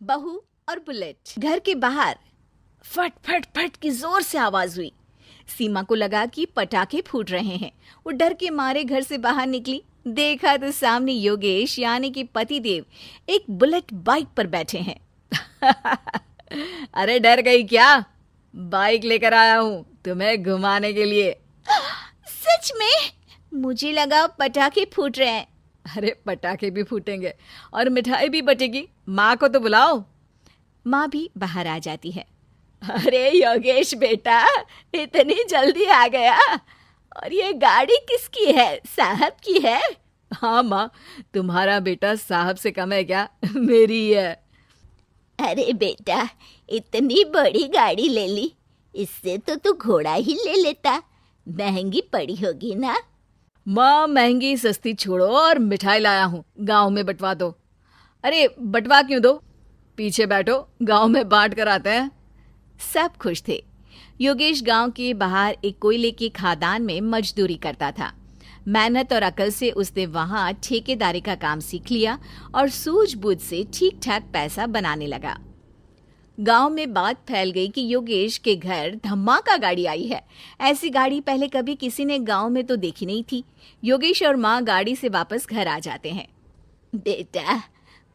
बहू और बुलेट। घर के बाहर फट फट फट की जोर से आवाज हुई। सीमा को लगा कि पटाखे फूट रहे हैं। वो डर के मारे घर से बाहर निकली। देखा तो सामने योगेश यानी कि पतिदेव एक बुलेट बाइक पर बैठे हैं। अरे डर गई क्या? बाइक लेकर आया हूँ तुम्हें घुमाने के लिए। सच में? मुझे लगा पटाखे फूट रहे हैं। अरे पटाखे भी फूटेंगे और मिठाई भी बटेगी। माँ को तो बुलाओ। माँ भी बाहर आ जाती है। अरे योगेश बेटा, इतनी जल्दी आ गया? और ये गाड़ी किसकी है? साहब की है? हाँ माँ, तुम्हारा बेटा साहब से कम है क्या? मेरी ही है। अरे बेटा, इतनी बड़ी गाड़ी ले ली, इससे तो तू घोड़ा ही ले लेता। महंगी पड़ी होगी ना? माँ महंगी सस्ती छोड़ो और मिठाई लाया हूँ, गांव में बंटवा दो। अरे बंटवा क्यों दो? पीछे बैठो, गांव में बांट कर आते हैं। सब खुश थे। योगेश गांव के बाहर एक कोयले की खदान में मजदूरी करता था। मेहनत और अकल से उसने वहां ठेकेदारी का काम सीख लिया और सूझबूझ से ठीक ठाक पैसा बनाने लगा। गांव में बात फैल गई कि योगेश के घर धमाका गाड़ी आई है। ऐसी गाड़ी पहले कभी किसी ने गांव में तो देखी नहीं थी। योगेश और माँ गाड़ी से वापस घर आ जाते हैं। बेटा,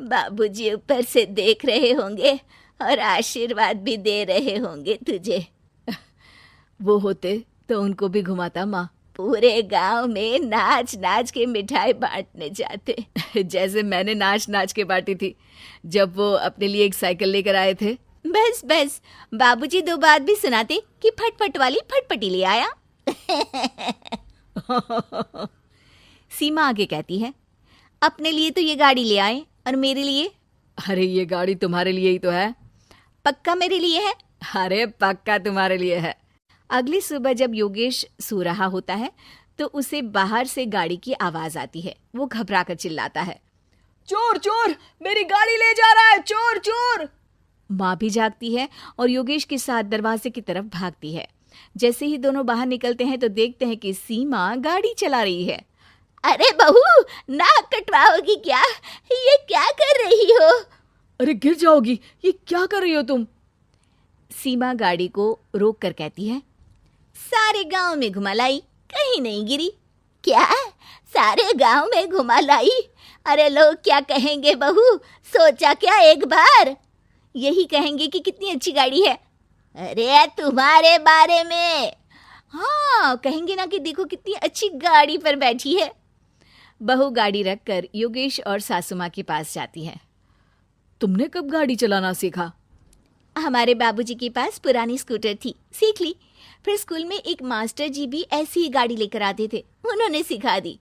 बाबूजी ऊपर से देख रहे होंगे और आशीर्वाद भी दे रहे होंगे तुझे। वो होते तो उनको भी घुमाता माँ। पूरे गांव में नाच नाच के मिठाई बांटने जाते। जैसे मैंने नाच नाच के बांटी थी जब वो अपने लिए एक साइकिल लेकर आए थे। बस बस, बाबूजी दो बात भी सुनाते कि फटफट वाली फटफटी ले आया। सीमा आगे कहती है, अपने लिए तो ये गाड़ी ले आए और मेरे लिए? अरे ये गाड़ी तुम्हारे लिए ही तो है। पक्का मेरे लिए है? अरे पक्का तुम्हारे लिए है। अगली सुबह जब योगेश सो रहा होता है तो उसे बाहर से गाड़ी की आवाज आती है। वो घबरा कर चिल्लाता है, चोर चोर, मेरी गाड़ी ले जा रहा है, चोर चोर। माँ भी जागती है और योगेश के साथ दरवाजे की तरफ भागती है। जैसे ही दोनों बाहर निकलते हैं तो देखते हैं कि सीमा गाड़ी चला रही है। अरे बहू, नाक कटवाओगी क्या? ये क्या कर रही हो? अरे गिर जाओगी, ये क्या कर रही हो तुम? सीमा गाड़ी को रोक कर कहती है, सारे गांव में घुमा लाई, कहीं नहीं गिरी। क्या? सारे गांव में घुमा लाई? अरे लोग क्या कहेंगे बहू? सोचा क्या एक बार? यही कहेंगे कि कितनी अच्छी गाड़ी है। अरे तुम्हारे बारे में। हाँ, कहेंगे ना कि देखो कितनी अच्छी गाड़ी पर बैठी है। बहू गाड़ी रखकर योगेश और सासू माँ के पास जाती है। तुमने कब गाड़ी चलाना सीखा? हमारे बाबूजी के पास पुरानी स्कूटर थी, सीख ली। फिर स्कूल में एक मास्टर जी भी ऐसी ही गाड़ी लेकर आते थे, उन्होंने सिखा दी।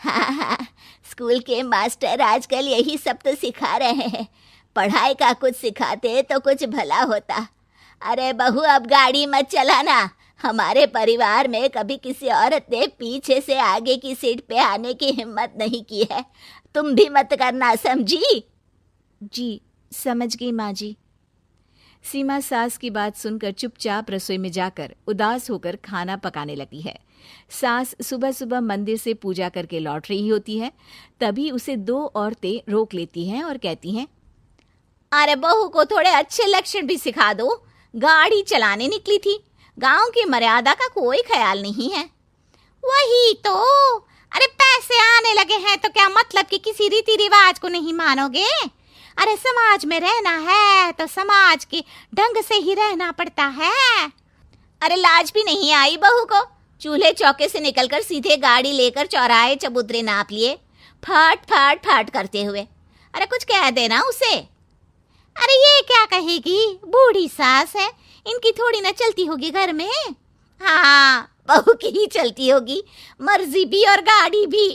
हाँ, स्कूल के मास्टर आजकल यही सब तो सिखा रहे हैं। पढ़ाई का कुछ सिखाते तो कुछ भला होता। अरे बहू, अब गाड़ी मत चलाना। हमारे परिवार में कभी किसी औरत ने पीछे से आगे की सीट पे आने की हिम्मत नहीं की है। तुम भी मत करना, समझी? जी समझ गई माँ जी। सीमा सास की बात सुनकर चुपचाप रसोई में जाकर उदास होकर खाना पकाने लगती है। सास सुबह सुबह मंदिर से पूजा करके लौट रही होती है। तभी उसे दो औरतें रोक लेती हैं और कहती हैं, अरे बहू को थोड़े अच्छे लक्षण भी सिखा दो। गाड़ी चलाने निकली थी, गांव की मर्यादा का कोई ख्याल नहीं है। वही तो। अरे पैसे आने लगे हैं तो क्या मतलब कि किसी रीति रिवाज को नहीं मानोगे? अरे समाज में रहना है तो समाज के ढंग से ही रहना पड़ता है। अरे लाज भी नहीं आई बहू को? चूल्हे चौके से निकलकर सीधे गाड़ी लेकर चौराहे चबूतरे नाप लिए, फट फट फट करते हुए। अरे कुछ कह देना उसे। अरे ये क्या कहेगी? बूढ़ी सास है, इनकी थोड़ी ना चलती होगी घर में। हाँ, बहू की ही चलती होगी, मर्जी भी और गाड़ी भी।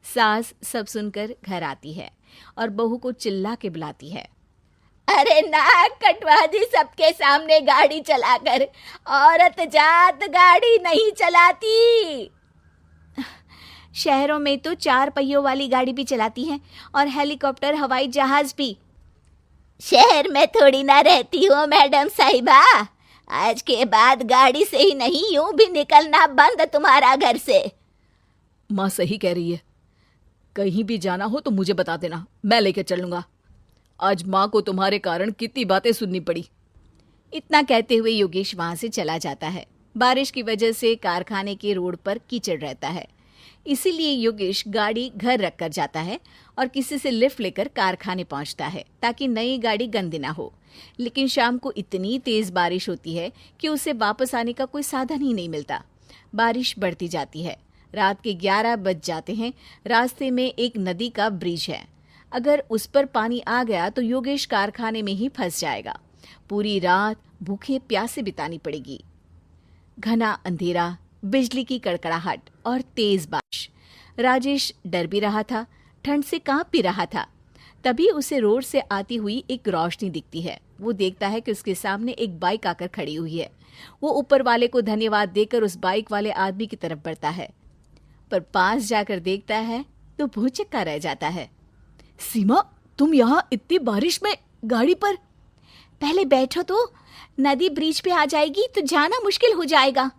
सास सब सुनकर घर आती है और बहू को चिल्ला के बुलाती है, अरे नाक कटवा दी सबके सामने गाड़ी चलाकर। औरत जात गाड़ी नहीं चलाती। शहरों में तो 4 पहियों वाली गाड़ी भी चलाती हैं और हेलीकॉप्टर, हवाई जहाज भी। शहर में थोड़ी ना रहती हो मैडम साहिबा। आज के बाद गाड़ी से ही नहीं, यूं भी निकलना बंद तुम्हारा घर से। माँ सही कह रही है। कहीं भी जाना हो तो मुझे बता देना, मैं लेकर चलूंगा। आज माँ को तुम्हारे कारण कितनी बातें सुननी पड़ी। इतना कहते हुए योगेश वहां से चला जाता है। बारिश की वजह से कारखाने के रोड पर कीचड़ रहता है, इसीलिए योगेश गाड़ी घर रख कर जाता है और किसी से लिफ्ट लेकर कारखाने पहुंचता है ताकि नई गाड़ी गंदी ना हो। लेकिन शाम को इतनी तेज बारिश होती है कि उसे वापस आने का कोई साधन ही नहीं मिलता। बारिश बढ़ती जाती है। रात के 11 बज जाते हैं। रास्ते में एक नदी का ब्रिज है। अगर उस पर पानी आ गया तो योगेश कारखाने में ही फंस जाएगा। पूरी रात भूखे प्यासे बितानी पड़ेगी। घना अंधेरा, बिजली की कड़कड़ाहट और तेज बारिश। राजेश डर भी रहा था, ठंड से कांप भी रहा था। तभी उसे रोड से आती हुई एक रोशनी दिखती है। वो देखता है कि उसके सामने एक बाइक आकर खड़ी हुई है। वो ऊपर वाले को धन्यवाद देकर उस बाइक वाले आदमी की तरफ बढ़ता है, पर पास जाकर देखता है तो भौचक्का रह जाता है। सीमा, तुम यहाँ इतनी बारिश में गाड़ी पर? पहले बैठो तो, नदी ब्रिज पे आ जाएगी तो जाना मुश्किल हो जाएगा।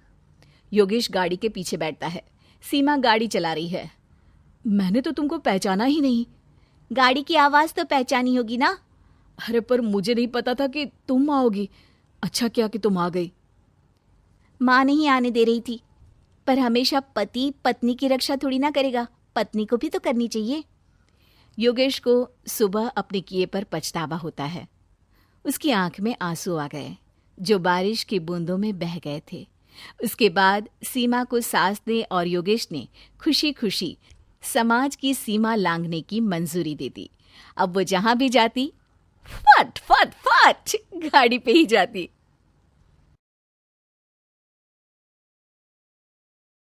योगेश गाड़ी के पीछे बैठता है। सीमा गाड़ी चला रही है। मैंने तो तुमको पहचाना ही नहीं। गाड़ी की आवाज तो पहचानी होगी ना। अरे पर मुझे नहीं पता था कि तुम आओगी। अच्छा किया कि तुम आ गई। माँ नहीं आने दे रही थी, पर हमेशा पति पत्नी की रक्षा थोड़ी ना करेगा, पत्नी को भी तो करनी चाहिए। योगेश को सुबह अपने किए पर पछतावा होता है। उसकी आंख में आंसू आ गए जो बारिश की बूंदों में बह गए थे। उसके बाद सीमा को सास ने और योगेश ने खुशी खुशी समाज की सीमा लांघने की मंजूरी दे दी। अब वो जहां भी जाती फट फट फट गाड़ी पे ही जाती।